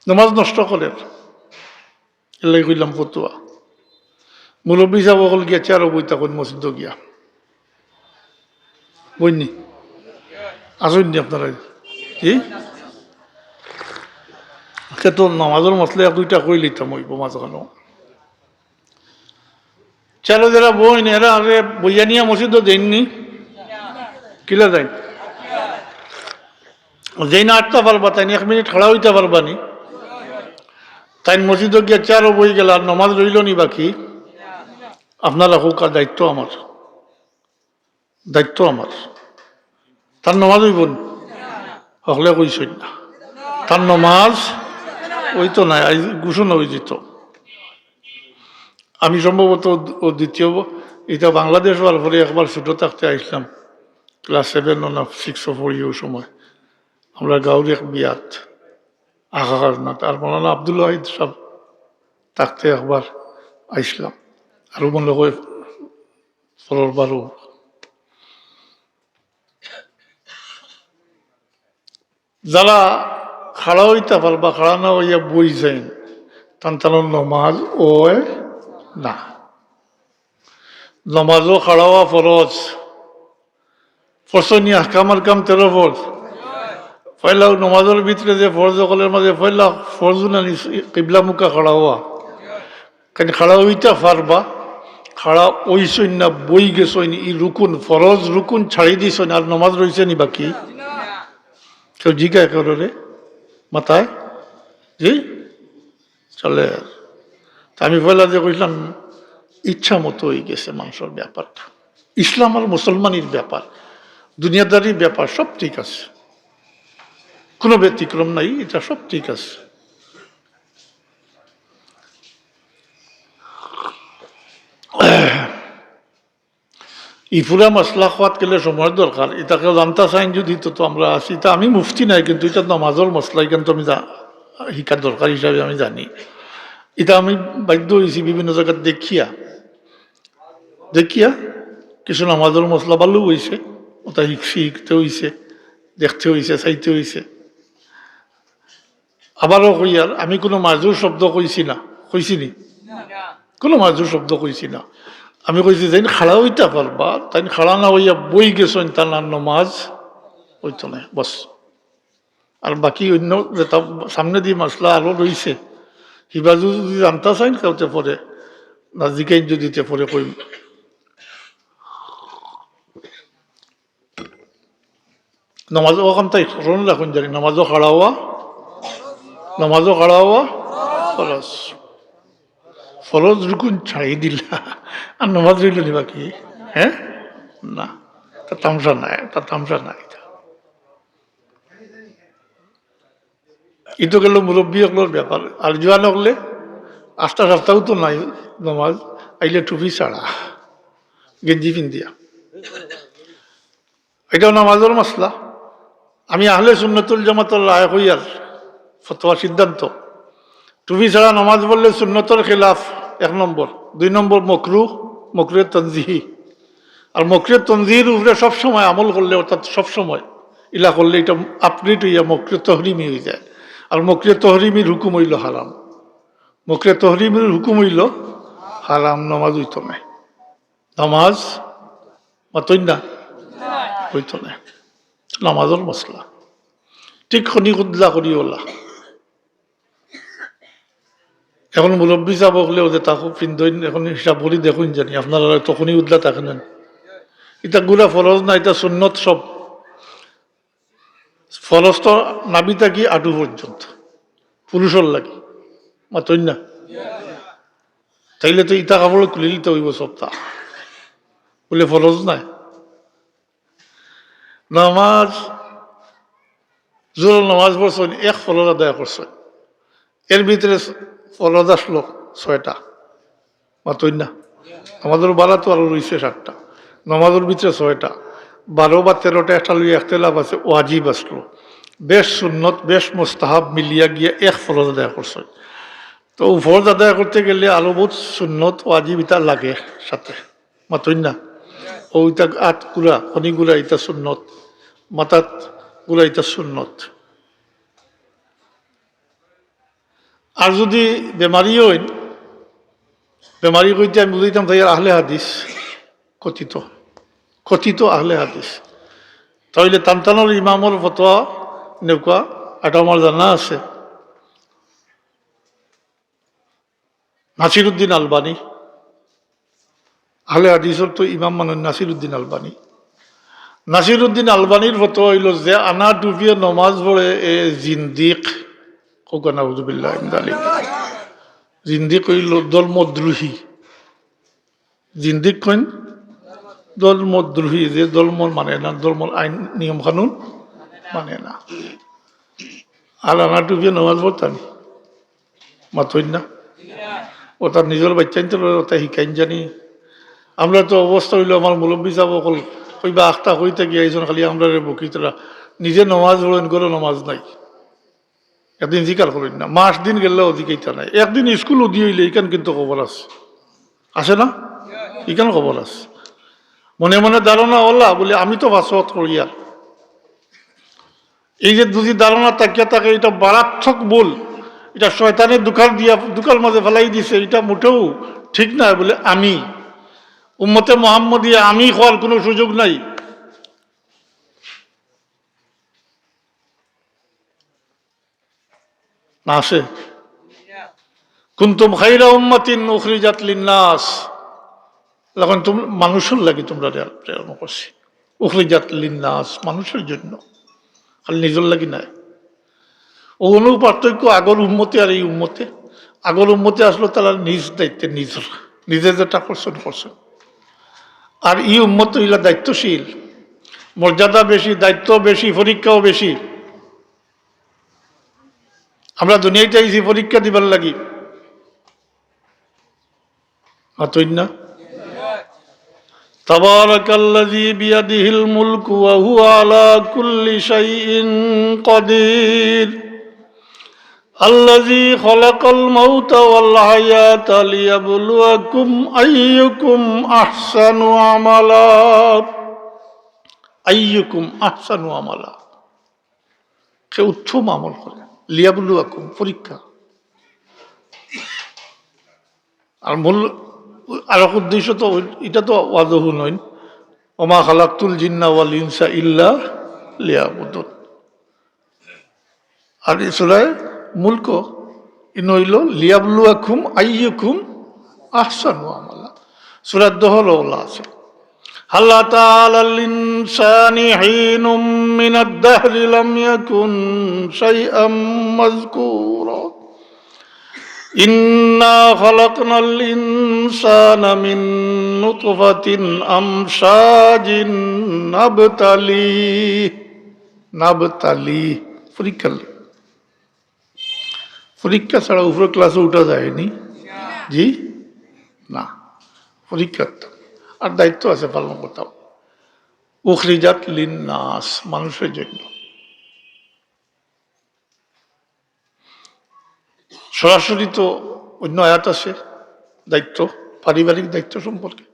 নমাজ নষ্ট করেন এলাই কইলাম ফতুয়া মুরব্বী সাহেব সকল গিয়েছে আরো বই তখন মসজিদ গিয়া বইনি আসেননি আপনারা কি তো নামাজের মশলা এক দুইটা কই লিতাম ওই বোমা যখন চলো যারা বই নি এরা আরে বইয়া নিয়ে মসজিদ দেননি কিলা দেন যেই না আটতে পারবা তাই 1 মিনিট খাড়া হইতে পারবা নি তাই মসজিদ গিয়ে চারও বই গেল আর নমাজ রইল নি বাকি আপনারা হোক আর দায়িত্ব আমার তার নমাজ হইব হকলে কইসই না তার নমাজ ওই তো নাই ঘোষণা হয়ে যেত আমি সম্ভবত ও দ্বিতীয় এটা বাংলাদেশ হওয়ার পরে একবার ছোটো থাকতে আসলাম ক্লাস 7 না 6 পড়ি ওই সময় আমরা গাঁওর এক বিয়াত আকার না তার মৌলানা আব্দুল ওয়াহিদ সব থাকতে একবার আইসলাম আরো মনে হয় পরের বারও যারা খাড়া হইতে পারবা খাড়া না হইয়া বই যাইন তার নমাজ ও না নমাজও খাড়া হওয়া ফরজ ফরসনি আহকামার কাম 13 ফরজ পয়লা নমাজের ভিতরে যে ফরজ সকলের মাঝে পয়লা ফরজ না কিবলা মুখা খাড়া হওয়া কারণ খাড়া হইতে পারবা খাড়া ওইসই না বই গেছই ই রুকুন ফরজ রুকুন ছাড়ি দিস আর নমাজ রয়েছে নি বাকি কেউ জিজ্ঞাসা করো রে মাথায় জি চলে আমি পয়লা যে কইলাম ইচ্ছা মতো হয়ে গেছে মানুষের ব্যাপারটা ইসলাম আর মুসলমানের ব্যাপার দুনিয়াদারির ব্যাপার সব ঠিক আছে কোনো ব্যতিক্রম নাই এটা সব ঠিক আছে ই পুরা মশলা খাওয়াত গেলে সময়ের দরকার এটাকেও জানতে চাইন যদি তো আমরা আছি তা আমি মুফতি নাই কিন্তু এটা নামাজের মশলা কিন্তু আমি শিকার দরকার হিসাবে আমি জানি এটা আমি বাধ্য হয়েছি বিভিন্ন জায়গায় দেখিয়া কিছু নামাজের মশলা ভালো হয়েছে ওটা শিখতে হয়েছে দেখতে হয়েছে চাইতে হয়েছে আবারও কইয়ার আমি কোনো মাজুর শব্দ কইছি নি কোনো মাজুর শব্দ কইছি না আমি কইছি তাই খাড়া হইতে পারবা তাই খাড়া না হইয়া বই গেছেন তার নমাজ হইতো না বস আর বাকি অন্য যেটা সামনে দিয়ে মশলা আরো রয়েছে কিবা যদি জানতে চাইন কাউতে পরে না জিকাইন যদি পরে কই নমাজ ওখান তাই স্মরণ রাখুন জানি নমাজও খাড়া হওয়া ফরজ ফরজ রুকুন ছাড়িয়ে দিলা আর নমাজ রইল নি বাকি হ্যাঁ না তার তামসা নাই ইতো গেল মুরব্বী হকলোর ব্যাপার আর জোয়ান হকলে 8টা সপ্তাহ তো নাই নমাজ আইলে টুপি ছাড়া গেঞ্জি পিন্দিয়া এটাও নামাজের মশলা আমি আহলে সুন্নতুল জামাতের রায় হইয়ার ফতোয়া সিদ্ধান্ত টুপি ছাড়া নামাজ বললে সুন্নতর খেলাফ 1 নম্বর 2 নম্বর মকরুহে তনজিহি আর মকরুহে তনজিহির উপরে সবসময় আমল করলে অর্থাৎ সবসময় ইলা করলে এটা আপনিট হইয়া মকরুহে তহরিমি হয়ে যায় আর মকরুহে তহরিমির হুকুম হইল হারাম নামাজ হইতো না নামাজ মাতই না হইতো না নামাজের মশলা ঠিক খনি কুদলা করি ওলা এখন মুরব্বী সাহেব হলেও যে তাকে পিন্ধন এখন হিসাব করি দেখুন জানি আপনারা তখনই উদলা থাকেন এটা গুলা ফরজ না এটা সুন্নত সব ফরজ তো নাবি থাকি আটু পর্যন্ত পুরুষের লাগে মাতই না তাইলে তো ইটা কাপড় খুলে নিতে হইব সপ্তাহ বলে ফরজ নাই নামাজ জোর নামাজ পড়ছেন 1 ফরজ আদায় করছেন এর ভিতরে ফরজ আসলো 6টা মাতই না আমাদের 12 তো আরো রয়েছে 7টা নামাজের ভিতরে 6টা 12 বা 13টা একটা লইয়া একতলাফ আছে ওয়াজিব আসলো বেশ সুন্নত বেশ মুস্তাহাব মিলিয়া গিয়ে 1 ফরজ আদায় করছেন তো ফরজ আদায় করতে গেলে আরো বহুত সুন্নত ওয়াজিব ইটা লাগে সাথে মাতই না ও ইটা আট গুলা খনিগুলা ইটা সুন্নত মাথাত গুলা ইটা সুন্নত আর যদি বেমারি হইন, বেমারি কইতে আমি বুঝাইতাম তাই আহলে হাদিস, কথিত কথিত আহলে হাদিস, তাহলে টানটানোর ইমামর ফতোয়া নেওয়া এটা আমার জানা আছে। নাসির উদ্দিন আলবানী, আহলে হাদিসর তো ইমাম মানেন নাসির উদ্দিন আলবানী। নাসির উদ্দিন আলবানীর ফতোয়া হইল যে আনা ডুবিয়ে নমাজ পড়ে এ জিন্দিক, নাউযুবিল্লাহ মিন যালিক। জিন্দিক হইল দলমদ্রোহী, জিন্দিক কইন দলমদ্রোহী, যে দলম মানে না, দলম আইন নিয়ম কানুন মানে না। আর আনা ডুবিয়ে নমাজ পড়তাম মাতইন না, ও তার নিজের বাচ্চা ওটা শিকাইন জানি। আমরা তো অবস্থা হইলো আমার মুরব্বী যাব অকল কইবা আখটা কইতে গিয়ে এইজন খালি আমরা বকিতরা নিজে নমাজ পড়েন করে নমাজ নাই। একদিন জিকার করেন না, মাস দিন গেলে অধিকাইতা নাই। একদিন স্কুল উদি হইলে এখান কিন্তু খবর আছে না, এখানে খবর আছে। মনে মনে ধারণা ওলা বলে আমি তো বাসত করিয়া, এই যে দুজি ধারণা তাকিয়া তাকে এটা মারাত্মক বল, এটা শয়তানের দুকার মাঝে ফেলাই দিছে, এটা মোটেও ঠিক না। বলে আমি উম্মতে মোহাম্মদিয়া আমি হওয়ার কোনো সুযোগ নাই। না আছে কুনতুম খাইরা উম্মাতিন উখরিজাত লিন্নাস, এখন তুমি মানুষের লাগি তোমরা প্রেরণ করছি। উখরিজাত লিন্নাস মানুষের জন্য, খালি নিজের লাগি নাই। ও কোনো পার্থক্য আগর উম্মতে আর এই উম্মতে। আগর উম্মতে আসলো তারা নিজ দায়িত্বে নিজে যেটা করছেন। আর এই উম্মত হইলা দায়িত্বশীল, মর্যাদা বেশি, দায়িত্ব বেশি, পরীক্ষাও বেশি। আমরা দুনিয়ায় চাইছি পরীক্ষা দিবার লাগি, মাতইন না। তাবারাকাল্লাযী বিয়াদিহিল মুলকু ওয়া হুয়া আলা কুল্লি শাইইন কাদির আল্লাযী খালাকাল মাউতা ওয়াল হায়াতা লিয়াবলুয়াকুম আইয়ুকুম আহসানু আমালা। আইয়ুকুম আহসানু আমালা, কে উত্তম আমল করে। লিয়াবলুয়াকুম পরীক্ষা। আর মূল আর এক উদ্দেশ্য তো এটা তো ওয়াজহু নয়, ওমা খালাকতুল জিন্না ওয়াল ইনসা ইল্লা লিয়াবুদুন। আর এই সূরায়ে মুলক ইন হইল লিয়াবলুয়াকুম আইয়ুকুম আহসানু আমালা। সূরা দহর ওলা আছে হাল আতাল ইনসানি হিনুম মিনাদ দাহরি লাম ইয়াকুন শাইআম মাযকুরা ইন্না খালাকনাল ইনসানা মিন নুতফাতিন আমশাজিন নাবতালি। পরীক্ষা ছাড়া উপরে ক্লাসে উঠা যায়নি, জি না, পরীক্ষা আর দায়িত্ব আছে পালন করতাম। উখরিজাত লিন্নাস মানুষের জন্য। সরাসরি তো অন্য আয়াত আছে দায়িত্ব, পারিবারিক দায়িত্ব সম্পর্কে।